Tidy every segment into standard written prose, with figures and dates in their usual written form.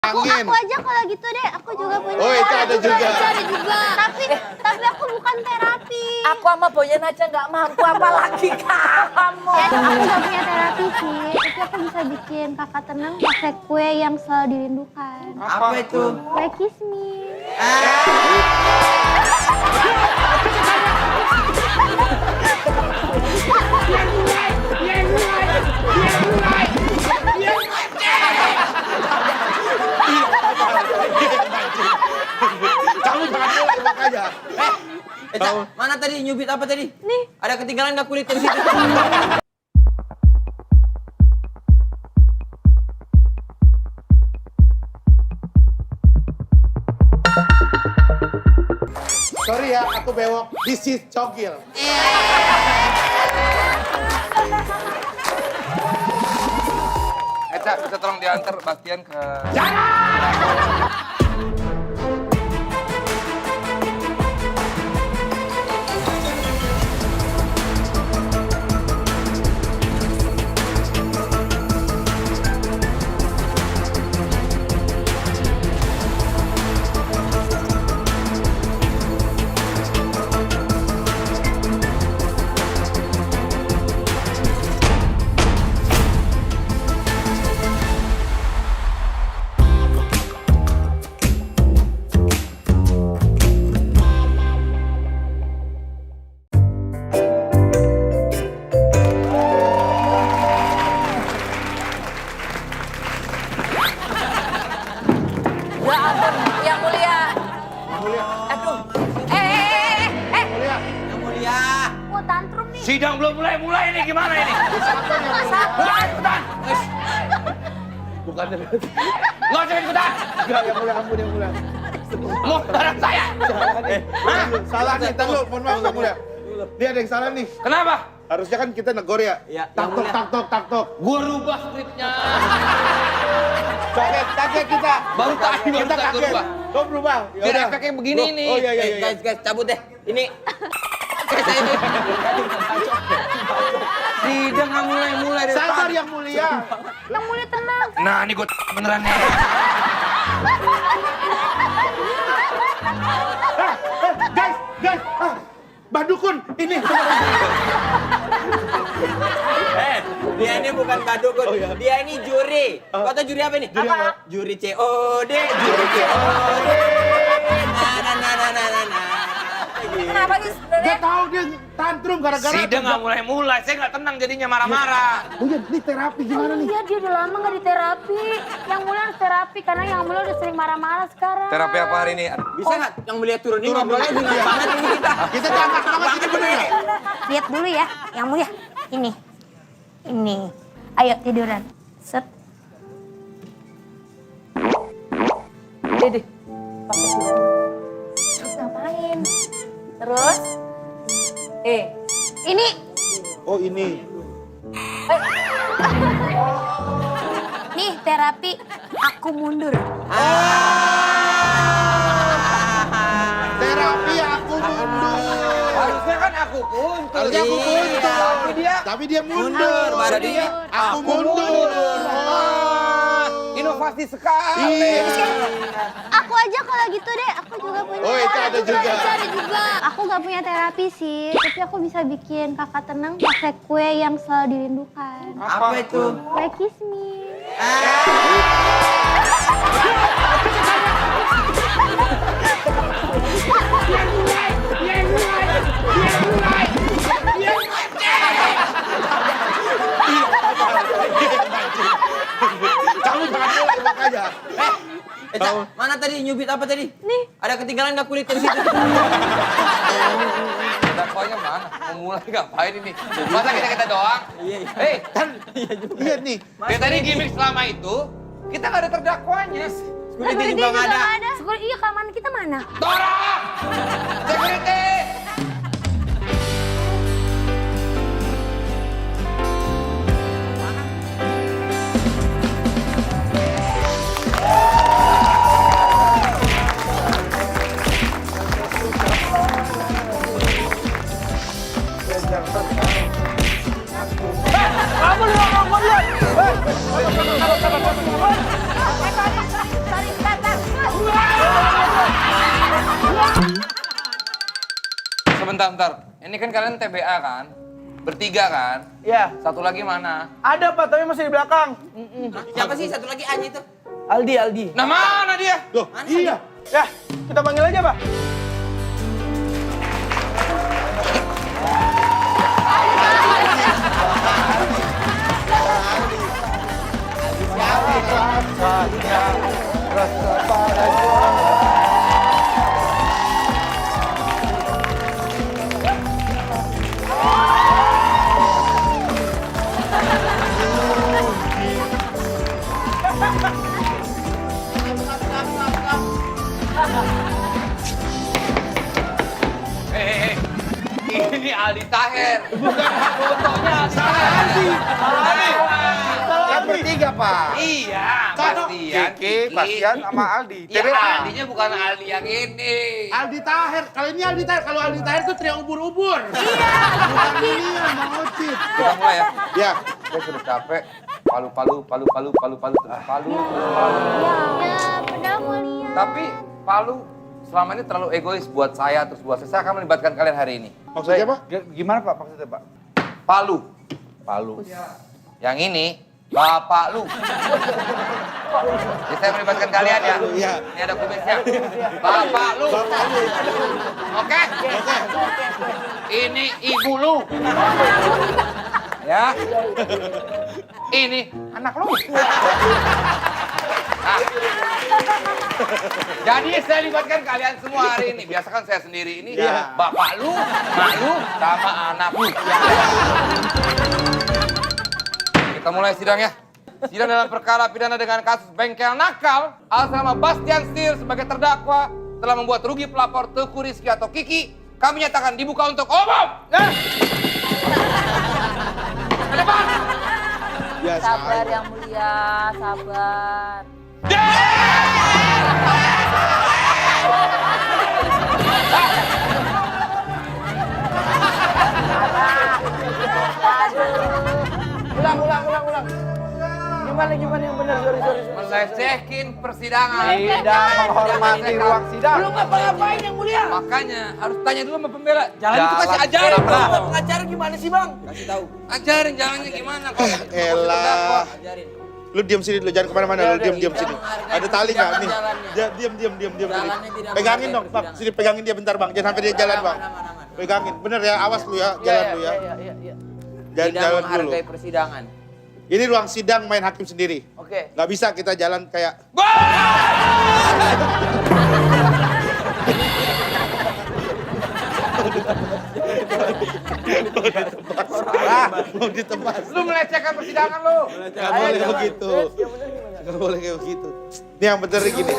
Aku aja kalau gitu deh, aku juga punya. Oh, itu ada juga. Tapi aku bukan terapi. Aku sama Boyan aja nggak mampu, apalagi kamu. Ya, aku nggak punya terapi sih, tapi aku bisa bikin kakak tenang pakai kue yang selalu dirindukan. Apa itu? Kue kismi. Kamu jangan mulai makanya. Cak, mana tadi nyubit apa tadi? Nih. Ada ketinggalan nggak kulit di situ? Sorry ya, aku bewok. This is cokil. Cak, bisa tolong diantar Bastian ke... Ya ampun, yang mulia. Aduh. Yang mulia. Mau tantrum nih. Sidang belum mulai ini gimana ini? Sabar. Ikutan! Bukan dari Nggak usah ikutan! enggak yang mulia, ampun yang mulia. Mau barang saya! Salah nih, tar lu, mohon maaf yang mulia. Dia ada yang salah nih. Kenapa? Harusnya kan kita negor ya. Iya, Tak yang tok, mulia. tak tok, tak tok. Gua rubah skripnya. Kaget kita. Baru tadi baru Kita saya kaget. berubah. Kau berubah. Ya Biar udah. efeknya begini Loh, nih. Oh iya iya iya. Guys, cabut deh. Ini. Saya ini. Sidang nggak mulai dari Sabar tadi. yang mulia. Yang mulia tenang. Nah, ini gua beneran nih. Guys, Badukun ini. Dia ini bukan badukun. Oh, iya. Dia ini juri. Kau tahu juri apa ini? Juri apa? Juri COD. Juri COD. Nah. Kenapa sih sebenarnya? Gak tahu dia tantrum gara-gara. Sidang nggak mulai-mulai. Saya nggak tenang jadinya marah-marah. Oh iya, ini terapi gimana nih? Iya, dia udah lama nggak diterapi. Yang mulia harus terapi karena yang mulia udah sering marah-marah sekarang. Terapi apa hari ini? Bisa nggak yang melihat turun ini Turun ngobrolnya dulu. dengan banget ini kita. Kita diangkat banget ini bener ya? Lihat dulu ya, yang mulia. Ini. Ayo tiduran. Set. Dede. Ngapain? Terus? Ini. Oh ini. Nih terapi. Aku mundur. Terapi aku mundur. Harusnya kan aku kuntul. Harusnya aku mundur. Tapi Tapi dia dia mundur. Baru Jadi dia, aku mundur. inovasi sekali. Iya. Aku aja kalau gitu deh, aku juga punya. Oh, itu ada juga. Aku nggak punya terapi sih, tapi aku bisa bikin kakak tenang pakai kue yang selalu dirindukan. Apa itu? Kue kismi. Kamu jangan mulai makanya. Cak, mana tadi nyubit apa tadi? Nih. Ada ketinggalan nggak kulit di situ? Dakwanya mana? Mau mulai ngapain ini? Masa kita doang? Iya. Hei, Iya nih. ya tadi gimmick selama itu, kita nggak ada terdakwanya. Security juga nggak ada. Iya, keamanan kita mana? Tora! Security! Tarik bentar. Ini kan kalian TBA kan? Bertiga kan? Iya. Satu lagi mana? Ada Pak, tapi masih di belakang. Siapa sih satu lagi Aji itu? Aldi. Nah mana dia? Loh, iya. Ya, kita panggil aja Pak. Hei, ini Aldi Taher. Kan bertiga, Pak. Iya, Bastian, Kiki, Bastian, sama Aldi. Ya, TBA. Aldinya bukan Aldi yang ini. Aldi Taher, kalau ini Aldi Taher, kalau Aldi Taher itu trio ubur-ubur. Iya. Bukan Lilian, Bang Ocit. Kita mulai ya. Ya. Saya sudah capek. Palu, terus palu. Ya, padahal mau lihat. Tapi palu selama ini terlalu egois buat saya, terus buat saya akan melibatkan kalian hari ini. Maksudnya apa? Gimana Pak maksudnya Pak? Palu. Palu. Yang ini Bapak lu. Jadi saya melibatkan kalian ya. Iya. Ini ada kumisnya. Bapak lu. Oke? Ini ibu lu. Ya. Ini anak lu. Nah. Jadi saya libatkan kalian semua hari ini. Biasakan saya sendiri ini. Iya. Bapak lu, mak lu, sama anak lu. Kita mulai sidang ya. Sidang dalam perkara pidana dengan kasus bengkel nakal atas nama Bastian Steer sebagai terdakwa telah membuat rugi pelapor Teuku Rizky atau Kiki. Kami nyatakan dibuka untuk umum. Ke depan. Biasa. Sabar yang mulia, sabar. Ulang. Gimana yang benar? Sorry. Melecehkin persidangan. Tidak menghormati ruang sidang. Belum ngapa-ngapain yang mulia. Makanya harus tanya dulu sama pembela. Jalan itu kasih ajarin, Bang. Pengacara gimana sih Bang? Kasih tahu. Ajarin jalannya gimana kalau Elah. Ajarin. Lu diam sini dulu, jangan kemana-mana. Lu diam sini. Ada tali nggak nih? Jalannya. Diam. Jalannya tidak Pegangin dong, menghargai Bang. Sini pegangin dia bentar, Bang. Jangan sampai dia jalan, Bang. Aman. Pegangin. Bener ya, awas lu ya. Jalan lu ya. Iya. Jangan Tidak jalan dulu. menghargai persidangan. Ini ruang sidang main hakim sendiri. Oke. Nggak bisa kita jalan kayak... Mau ditebas. lu melecehkan persidangan lu. Nggak boleh kayak begitu. Nggak boleh kayak begitu. Ini yang bener gini.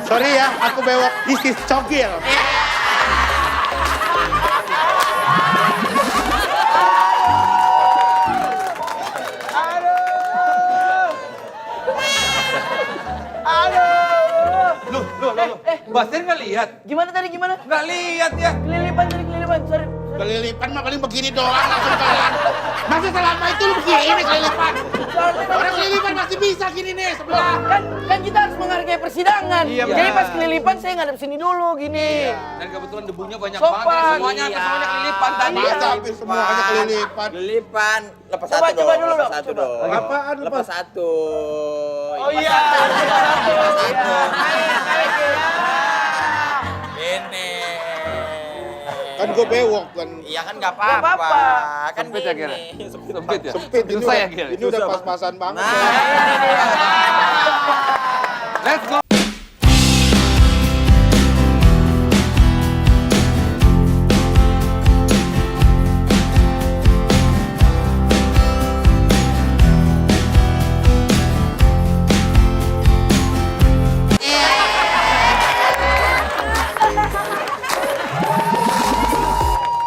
Sorry ya, aku bewok. This is cogil. Bastian nggak lihat? Gimana tadi? Nggak lihat ya. Kelilipan. Sorry. Kelilipan mah paling begini doang langsung jalan. Masih selama itu lu begini kelilipan. Orang kelilipan masih bisa gini nih sebelah. Kan kita harus menghargai persidangan. Iya, Jadi benar. pas kelilipan saya ngadep sini dulu gini. Dan kebetulan debunya banyak Sopan. banget. Semuanya kelilipan tadi. Masa habis semuanya kelilipan. Lilipan. Lepas Coba, satu coba dong. dulu Lepas dong, satu coba. dong. Apaan Lepas lepas? satu. Oh iya. Ini. Kan gue bewok kan. Iya kan nggak Nggak apa-apa. apa-apa. Kan Sempit ya, Gil? gini. Sempit ya? Sempit ini Susah ya, udah, Gil? ini udah pas-pasan banget. Nah, ini dia. Let's go.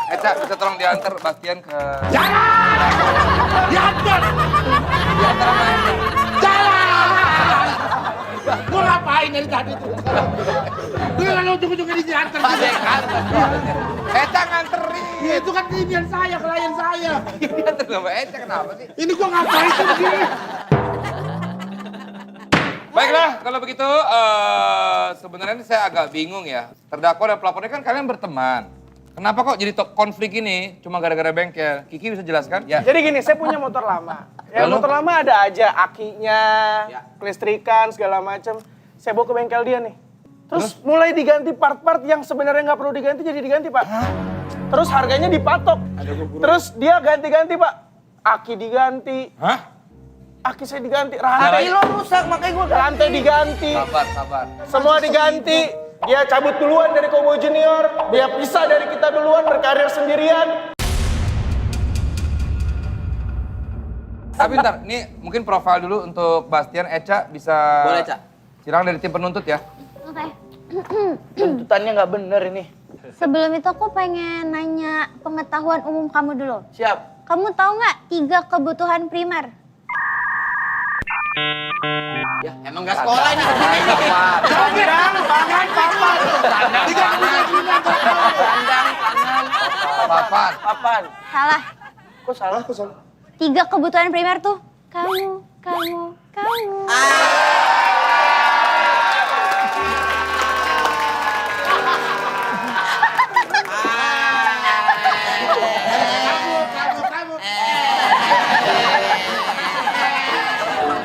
Eca, bisa tolong diantar Bastian ke... Diantar! Diantar sama Eca. Jalan! Gua ngapain dari tadi tuh? Gue kalau ujung-ujungnya diantar. Eca nganterin. Ya itu kan klien saya, klien saya. Atas nama Eca kenapa sih? Ini gua ngapain sih begini? Baiklah, kalau begitu sebenarnya ini saya agak bingung ya. Terdakwa dan pelapornya kan kalian berteman. Kenapa kok jadi konflik ini cuma gara-gara bengkel? Kiki bisa jelaskan? Ya. Jadi gini, saya punya motor lama. Ya Lalu? motor lama ada aja akinya, kelistrikan segala macam. Saya bawa ke bengkel dia nih. Terus mulai diganti part-part yang sebenarnya nggak perlu diganti jadi diganti, Pak. Terus harganya dipatok. Terus dia ganti-ganti, Pak. Aki diganti, Hah? aki saya diganti, rantai lo rusak makanya gue rantai diganti. Sabar. Semua diganti. Dia cabut duluan dari Cowboy Junior. Dia pisah dari kita duluan, berkarir sendirian. Tapi bentar, ini mungkin profil dulu untuk Bastian. Eca bisa... Boleh, Ca. Silakan dari tim penuntut ya. Oke. Tuntutannya nggak bener ini. Sebelum itu aku pengen nanya pengetahuan umum kamu dulu. Siap. Kamu tahu nggak 3 kebutuhan primer? Ya, emang gak sekolah ini. Sandang, pangan, papan. Papan. Papan. Salah. Kok salah? 3 kebutuhan primer tuh kamu.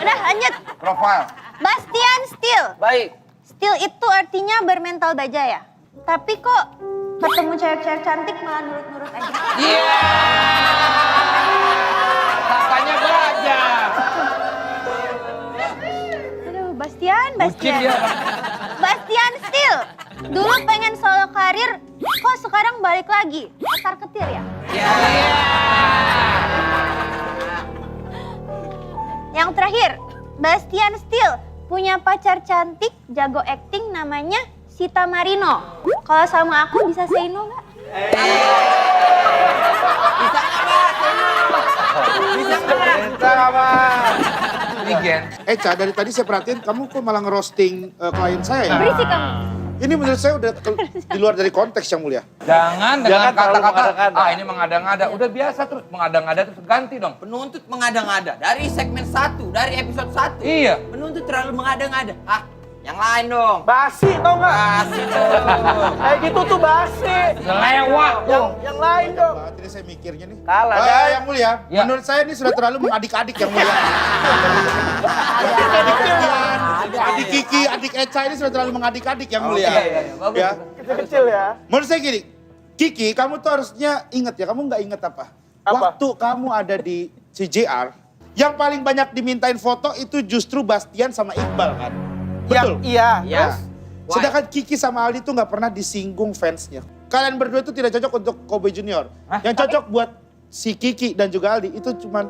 Udah lanjut. Profil. Bastian Steel. Baik. Steel itu artinya bermental baja ya. Tapi kok ketemu cewek-cewek cantik malah nurut-nurut aja. Katanya baja. Aduh, Bastian. Bucin dia. Bastian Steel. Dulu pengen solo karir, kok sekarang balik lagi? Otar ketir ya? Yang terakhir, Bastian Steel punya pacar cantik, jago acting namanya Sita Marino. Kalau sama aku bisa say no nggak? Bisa nggak, Ini Gen. Eca, dari tadi saya perhatiin kamu kok malah ngerosting klien saya ya? Berisik kamu. Ini menurut saya udah di luar dari konteks yang mulia. Jangan dengan Jangan terlalu kata-kata, mengada-ngada. ini mengada-ngada. Udah biasa terus mengada-ngada terus ganti dong. Penuntut mengada-ngada. Dari segmen 1, dari episode 1. Iya. Penuntut terlalu mengada-ngada. Ah, yang lain dong. Basi tau nggak? Kasih dong. Kayak gitu tuh basi. Lewat tuh. Yang lain dong. Banget ini saya mikirnya nih. Kalah, Dan. Yang mulia, Ya. menurut saya ini sudah terlalu mengadik-adik yang mulia. Adik Kiki, adik Eca ini sudah terlalu mengadik-adik yang mulia. Bagus. Ya. Kecil-kecil ya. Menurut saya gini, Kiki kamu tuh harusnya ingat ya, kamu nggak ingat apa? Apa? Waktu kamu ada di CJR, yang paling banyak dimintain foto itu justru Bastian sama Iqbal kan? Betul? Iya. Yes. Sedangkan Kiki sama Aldi tuh nggak pernah disinggung fansnya. Kalian berdua itu tidak cocok untuk Cowboy Junior. Yang cocok buat si Kiki dan juga Aldi itu cuma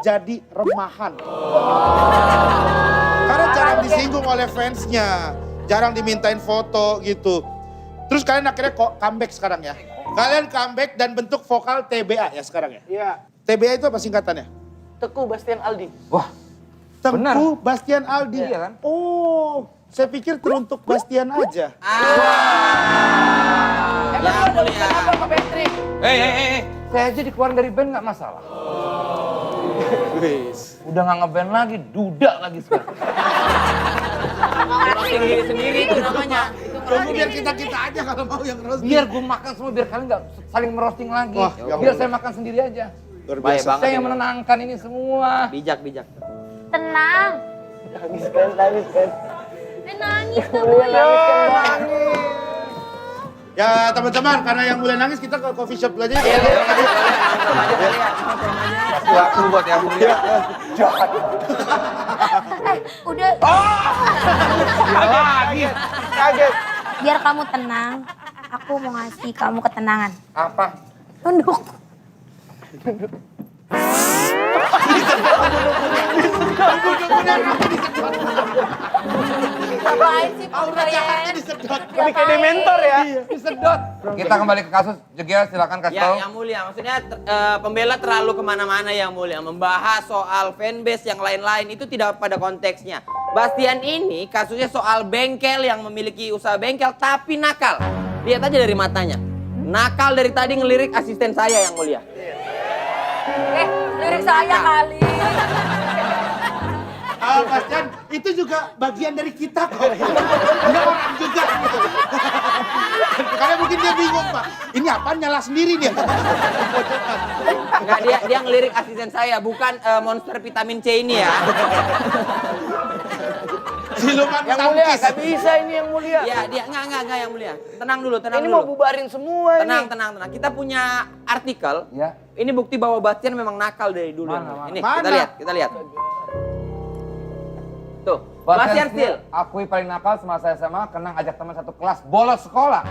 jadi remahan. Karena jarang disinggung oleh fansnya, jarang dimintain foto gitu. Terus kalian akhirnya kok comeback sekarang ya. Kalian comeback dan bentuk vokal TBA ya sekarang ya. Iya. TBA itu apa singkatannya? Teguh Bastian Aldi. Wah, Tengku Benar. Bastian Aldi. Iya kan? Oh, saya pikir teruntuk Bastian aja. Yang mulia. Saya aja dikeluarin dari band nggak masalah. Udah nggak ngeband lagi, duda lagi sekarang. Roasting diri sendiri itu namanya. Kamu biar kita aja kalau mau yang roasting. Biar gue makan semua, biar kalian nggak saling merosting lagi. Wah, ya Biar Allah. saya makan sendiri aja. Luar Baik biasa. banget. Saya yang menenangkan ini semua. Bijak, bijak. Tenang. Nangis kan. Nangis tuh. Ya teman-teman, karena yang mulai nangis kita ke coffee shop dulu aja. Waktu buat yang mulia. Udah. Lagi. Kaget. Biar kamu tenang, aku mau ngasih kamu ketenangan. Apa? Tunduk. Ngapain sih Pak Brian? Ini kayak dementor ya. Disedot. Kita kembali ke kasus. Jegel silakan kasih Ya, tahu. yang mulia. Maksudnya pembela terlalu kemana-mana yang mulia. Membahas soal fanbase yang lain-lain itu tidak pada konteksnya. Bastian ini kasusnya soal bengkel yang memiliki usaha bengkel tapi nakal. Lihat aja dari matanya. Nakal dari tadi ngelirik asisten saya yang mulia. Lirik saya kali. Bastian, itu juga bagian dari kita kok. Dia orang juga gitu. Karena mungkin dia bingung, Pak. Ini apaan nyala sendiri dia. Enggak, dia ngelirik asisten saya, bukan monster vitamin C ini ya. Siluman Yang mulia, tangkis. gak bisa ini yang mulia. Ya, dia enggak yang mulia. Tenang dulu. Ini mau bubarin semua Tenang. ini. Kita punya artikel. Ya. Ini bukti bahwa Bastian memang nakal dari dulu. Mana? Ini Mana? kita lihat. Tuh, Bastian Steel. Akui paling nakal semasa SMA, Kenang ajak teman satu kelas bolos sekolah.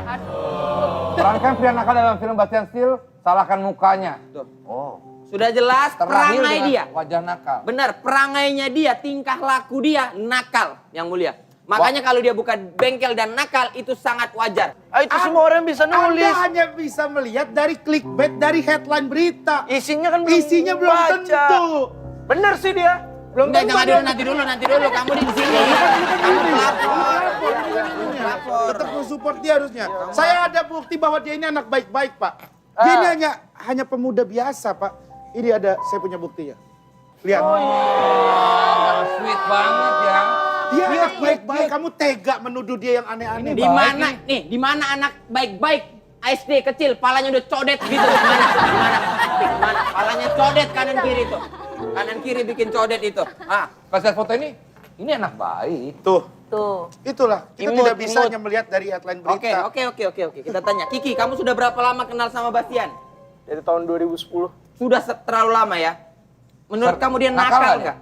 Perankan pria nakal dalam film Bastian Steel, salahkan mukanya. Tuh. Oh, Sudah jelas terlahir perangai dengan dia. wajah nakal. Benar, perangainya dia, tingkah laku dia nakal yang mulia. Makanya kalau dia buka bengkel dan nakal itu sangat wajar. Itu semua orang bisa nulis. Anda hanya bisa melihat dari clickbait, dari headline berita. Isinya kan belum Isinya belum baca. tentu. Bener sih dia. Belum Enggak, tentu jangan dia. nanti dulu. Kamu di sini. Kamu pelapor. Tetap support dia harusnya. Saya ada bukti bahwa dia ini anak baik-baik, Pak. Dia ini hanya pemuda biasa, Pak. Ini ada, saya punya buktinya. Lihat. Oh, sweet banget ya. Dia anak baik-baik. Kamu tega menuduh dia yang aneh-aneh. Di mana anak baik-baik SD kecil, palanya udah codet gitu. Di mana? Palanya codet kanan kiri tuh. Kanan kiri bikin codet itu. Pas lihat foto ini anak baik. Tuh. Tuh. Itulah. Kita Imut, tidak bisa imut. hanya melihat dari headline berita. Oke. Kita tanya. Kiki, kamu sudah berapa lama kenal sama Bastian? Dari tahun 2010. Sudah terlalu lama ya? Menurut kamu dia nakal nakal nggak? nggak?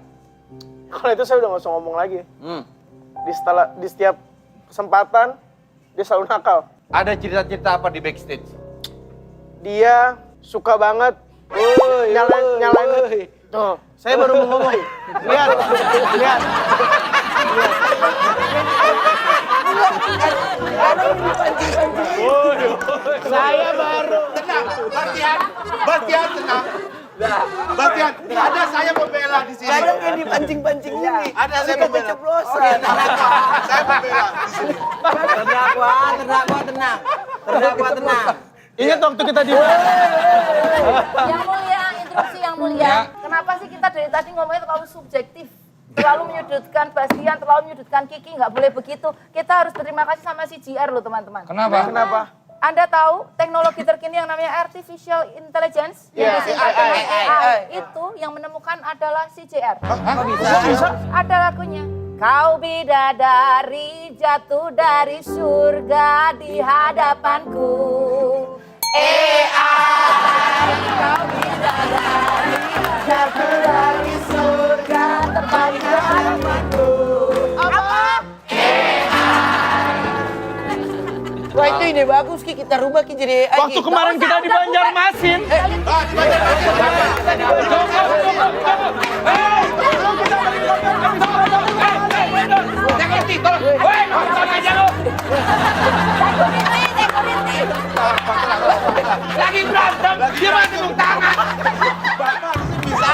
Kalau itu saya udah gak usah ngomong lagi. Hmm. Di setiap kesempatan, dia selalu nakal. Ada cerita-cerita apa di backstage? Dia suka banget nyalain. Tuh, saya baru mau ngomong. Lihat. Saya baru. Tenang, Bastian tenang. Bastian, ada saya membela di sini. Kadang yang dipancing-pancing ini. Ada saya membela. Keceplosan. Saya membela di sini. Terdakwa tenang. Ingat waktu kita di Yang mulia, instruksi yang mulia. Ya. Kenapa sih kita dari tadi ngomongnya terlalu subjektif? Terlalu menyudutkan Bastian, terlalu menyudutkan Kiki, nggak boleh begitu. Kita harus berterima kasih sama si JR loh teman-teman. Kenapa? Anda tahu teknologi terkini yang namanya artificial intelligence, yang disingkat dengan AI, itu yang menemukan adalah si JR. Kok bisa? Ada lagunya. Kau bidadari jatuh dari surga di hadapanku. AI, kau bidadari jatuh dari surga terbang di hadapanku. Apa? Wah itu ide bagus Ki, kita rubah Ki jadi AI. Waktu kemarin kita di Banjarmasin. Lagi berantem, dia masih tepuk tangan. Bapak bisa